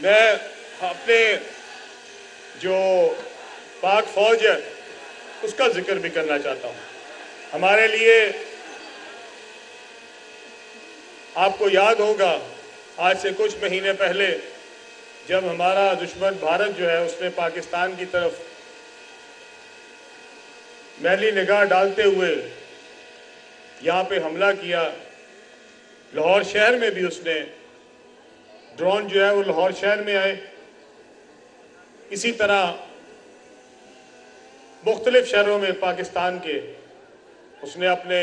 मैं अपने जो पाक फौज है उसका जिक्र भी करना चाहता हूँ। हमारे लिए आपको याद होगा आज से कुछ महीने पहले जब हमारा दुश्मन भारत जो है उसने पाकिस्तान की तरफ मैली निगाह डालते हुए यहाँ पे हमला किया। लाहौर शहर में भी उसने ड्रोन जो है वो लाहौर शहर में आए। इसी तरह मुख्तलिफ शहरों में पाकिस्तान के उसने अपने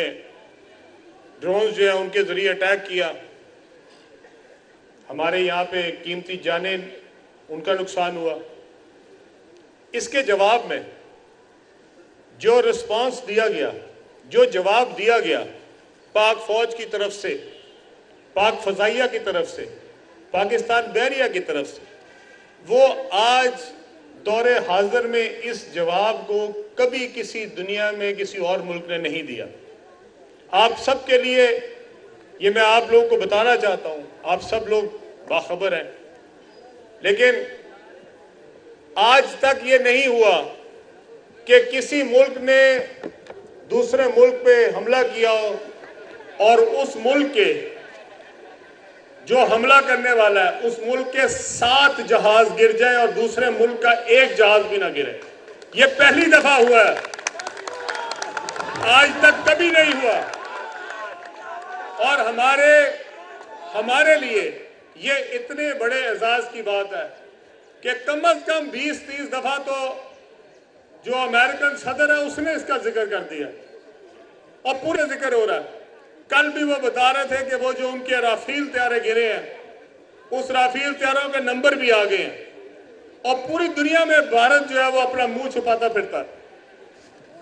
ड्रोन जो है उनके ज़रिए अटैक किया। हमारे यहाँ पे कीमती जानें उनका नुकसान हुआ। इसके जवाब में जो रिस्पांस दिया गया, जो जवाब दिया गया पाक फौज की तरफ से, पाक फजाइया की तरफ से, पाकिस्तान बहरिया की तरफ से, वो आज दौरे हाजिर में इस जवाब को कभी किसी दुनिया में किसी और मुल्क ने नहीं दिया। आप सब के लिए ये मैं आप लोगों को बताना चाहता हूँ, आप सब लोग बाखबर हैं, लेकिन आज तक ये नहीं हुआ कि किसी मुल्क ने दूसरे मुल्क पे हमला किया हो और उस मुल्क के जो हमला करने वाला है उस मुल्क के 7 जहाज गिर जाए और दूसरे मुल्क का 1 जहाज भी ना गिरे। ये पहली दफा हुआ है, आज तक कभी नहीं हुआ। और हमारे लिए ये इतने बड़े एजाज की बात है कि कम से कम 20-30 दफा तो जो अमेरिकन सदर है उसने इसका जिक्र कर दिया और पूरे जिक्र हो रहा है। कल भी वो बता रहे थे कि वो जो उनके राफेल तैयारे गिरे हैं उस राफेल तैयारों के नंबर भी आ गए हैं और पूरी दुनिया में भारत जो है वो अपना मुंह छुपाता फिरता है।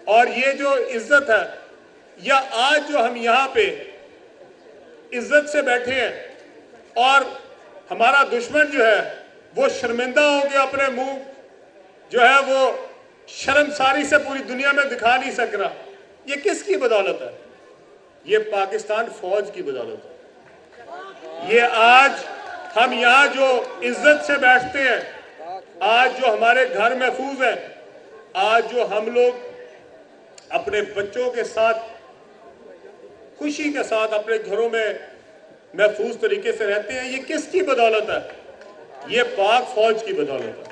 और ये जो इज्जत है या आज जो हम यहाँ पे इज्जत से बैठे हैं और हमारा दुश्मन जो है वो शर्मिंदा हो गया, अपने मुंह जो है वो शर्मसारी से पूरी दुनिया में दिखा नहीं सक रहा। ये किसकी बदौलत है? ये पाकिस्तान फौज की बदौलत है। ये आज हम यहाँ जो इज्जत से बैठते हैं, आज जो हमारे घर महफूज है, आज जो हम लोग अपने बच्चों के साथ खुशी के साथ अपने घरों में महफूज तरीके से रहते हैं, ये किसकी बदौलत है? ये पाक फौज की बदौलत है।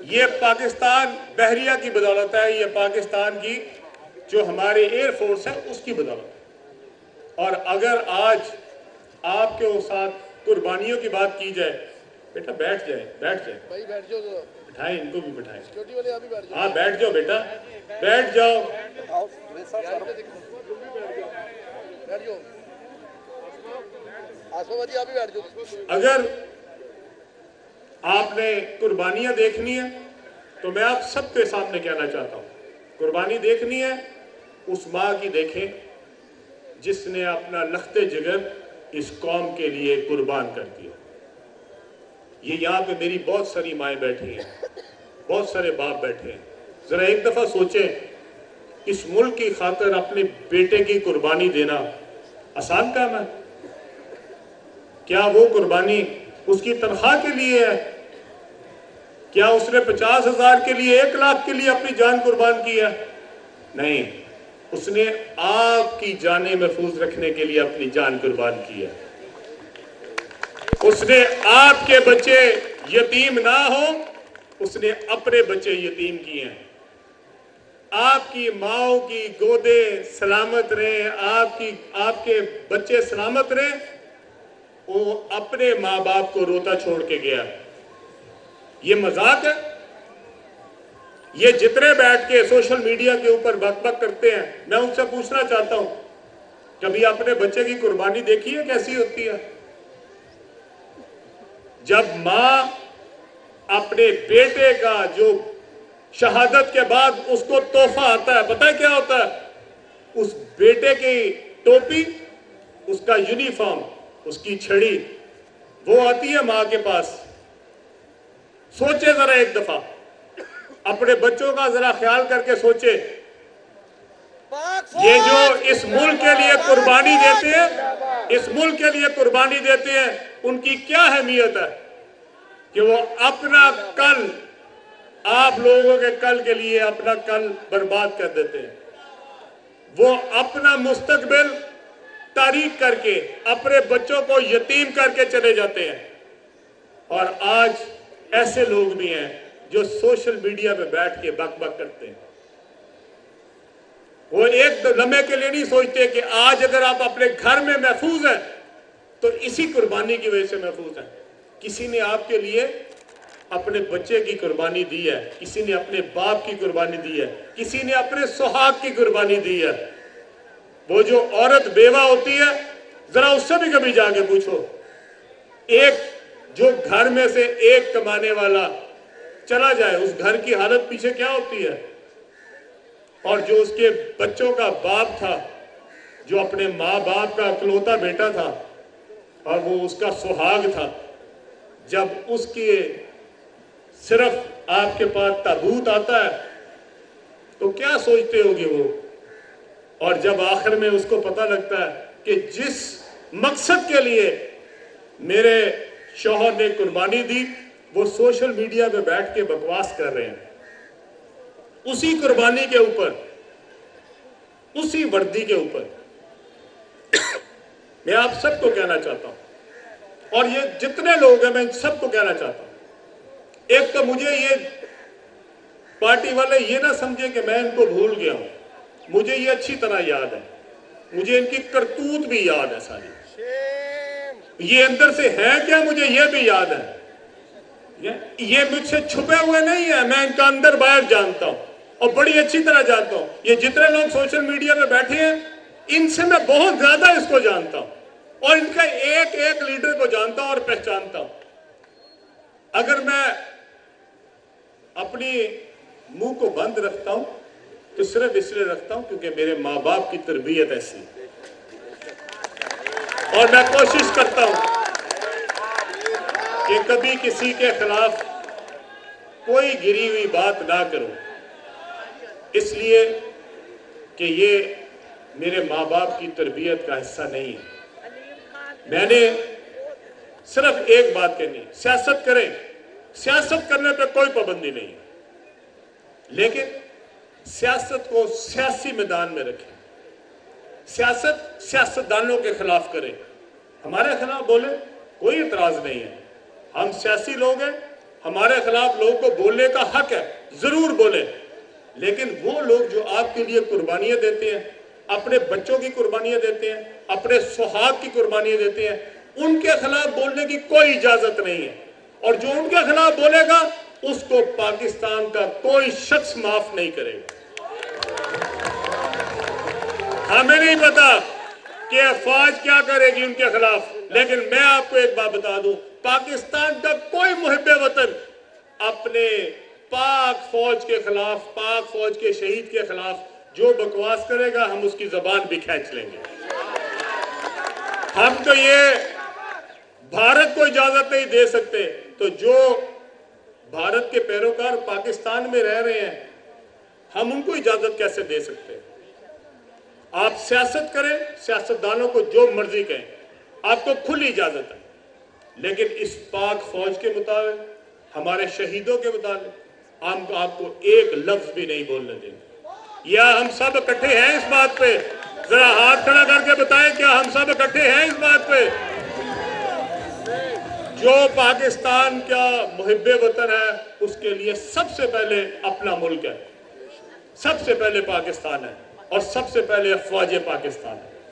ये पाकिस्तान बहरिया की बदौलत है। ये पाकिस्तान की जो हमारी एयर फोर्स है उसकी बदौलत। और अगर आज आपके साथ कुर्बानियों की बात की जाए, बेटा बैठ जाए भाई, बैठ जाओ, बिठाएं, इनको भी बिठाएं। हाँ बैठ जाओ बेटा, बैठ जाओ। अगर आपने कुर्बानियां देखनी है तो मैं आप सबके सामने कहना चाहता हूं, कुर्बानी देखनी है उस माँ की देखें जिसने अपना लख्ते जिगर इस कौम के लिए कुर्बान कर दिया। ये यहाँ पे मेरी बहुत सारी माएँ बैठी हैं, बहुत सारे बाप बैठे हैं। जरा एक दफा सोचें, इस मुल्क की खातिर अपने बेटे की कुर्बानी देना आसान काम है? क्या वो कुर्बानी उसकी तनख्वाह के लिए है? क्या उसने 50,000 के लिए, 1 लाख के लिए अपनी जान कुर्बान की है? नहीं, उसने आपकी जानें महफूज रखने के लिए अपनी जान कुर्बान की है। उसने आपके बच्चे यतीम ना हो, उसने अपने बच्चे यतीम किए हैं। आपकी माओ की गोदे सलामत रहे, आपके बच्चे सलामत रहे, वो अपने माँ बाप को रोता छोड़ के गया। ये मजाक है? ये जितने बैठ के सोशल मीडिया के ऊपर बकबक करते हैं, मैं उनसे पूछना चाहता हूं, कभी अपने बच्चे की कुर्बानी देखी है कैसी होती है? जब मां अपने बेटे का जो शहादत के बाद उसको तोहफा आता है, पता है क्या होता है? उस बेटे की टोपी, उसका यूनिफॉर्म, उसकी छड़ी, वो आती है मां के पास। सोचे जरा एक दफा, अपने बच्चों का जरा ख्याल करके सोचे, ये जो इस मुल्क के लिए कुर्बानी देते हैं, इस मुल्क के लिए कुर्बानी देते हैं, उनकी क्या अहमियत है? कि वो अपना कल, आप लोगों के कल के लिए अपना कल बर्बाद कर देते हैं। वो अपना मुस्तकबिल तारीख करके अपने बच्चों को यतीम करके चले जाते हैं। और आज ऐसे लोग भी हैं जो सोशल मीडिया पे बैठ के बक बक करते हैं। वो एक लम्हे के लिए नहीं सोचते कि आज अगर आप अपने घर में महफूज हैं तो इसी कुर्बानी की वजह से महफूज हैं। किसी ने आपके लिए अपने बच्चे की कुर्बानी दी है, किसी ने अपने बाप की कुर्बानी दी है, किसी ने अपने सुहाग की कुर्बानी दी है। वो जो औरत बेवा होती है, जरा उससे भी कभी जाके पूछो, एक जो घर में से एक कमाने वाला चला जाए, उस घर की हालत पीछे क्या होती है। और जो उसके बच्चों का बाप था, जो अपने माँ बाप का इकलौता बेटा था और वो उसका सुहाग था, जब उसके सिर्फ आपके पास ताबूत आता है तो क्या सोचते होगे वो। और जब आखिर में उसको पता लगता है कि जिस मकसद के लिए मेरे शौहर ने कुर्बानी दी, वो सोशल मीडिया पे बैठ के बकवास कर रहे हैं, उसी कुर्बानी के ऊपर, उसी वर्दी के ऊपर। मैं आप सबको कहना चाहता हूं, और ये जितने लोग हैं मैं सबको कहना चाहता हूं, एक तो मुझे ये पार्टी वाले ये ना समझे कि मैं इनको भूल गया हूं, मुझे ये अच्छी तरह याद है, मुझे इनकी करतूत भी याद है सारी, ये अंदर से है क्या मुझे ये भी याद है। ये मुझसे छुपे हुए नहीं है, मैं इनका अंदर बाहर जानता हूं और बड़ी अच्छी तरह जानता हूं। ये जितने लोग सोशल मीडिया पे बैठे हैं, इनसे मैं बहुत ज्यादा इसको जानता हूं और इनका एक एक लीडर को जानता हूं और पहचानता हूं। अगर मैं अपनी मुंह को बंद रखता हूं तो सिर्फ इसलिए रखता हूं क्योंकि मेरे माँ बाप की तरबियत ऐसी है। और मैं कोशिश करता हूं कि कभी किसी के खिलाफ कोई गिरी हुई बात ना करूं, इसलिए कि ये मेरे माँ बाप की तरबियत का हिस्सा नहीं है। मैंने सिर्फ एक बात कहनी, सियासत करें, सियासत करने पे कोई पाबंदी नहीं है, लेकिन सियासत को सियासी मैदान में रखें। सियासत सियासतदानों के खिलाफ करें, हमारे खिलाफ बोले, कोई इतराज नहीं है। हम सियासी लोग हैं, हमारे खिलाफ लोगों को बोलने का हक है, जरूर बोले। लेकिन वो लोग जो आपके लिए कुर्बानियां देते हैं, अपने बच्चों की कुर्बानियां देते हैं, अपने सुहाग की कुर्बानियां देते हैं, उनके खिलाफ बोलने की कोई इजाजत नहीं है। और जो उनके खिलाफ बोलेगा उसको पाकिस्तान का कोई शख्स माफ नहीं करेगा। हमें नहीं पता कि अफवाज क्या करेगी उनके खिलाफ, लेकिन मैं आपको एक बात बता दूं, पाकिस्तान का कोई मुहिब्बे वतन अपने पाक फौज के खिलाफ, पाक फौज के शहीद के खिलाफ जो बकवास करेगा, हम उसकी जबान भी खींच लेंगे। हम तो ये भारत को इजाजत नहीं दे सकते, तो जो भारत के पैरोकार पाकिस्तान में रह रहे हैं, हम उनको इजाजत कैसे दे सकते हैं। आप सियासत करें, सियासतदानों को जो मर्जी कहें, आपको खुली इजाजत है, लेकिन इस पाक फौज के मुताबिक, हमारे शहीदों के मुताबिक हम आपको एक लफ्ज भी नहीं बोलने देंगे। या हम सब इकट्ठे हैं इस बात पे? जरा हाथ खड़ा करके बताएं, क्या हम सब इकट्ठे हैं इस बात पे? जो पाकिस्तान का मुहिब्बे वतन है, उसके लिए सबसे पहले अपना मुल्क है, सबसे पहले पाकिस्तान है और सबसे पहले अफवाज पाकिस्तान है।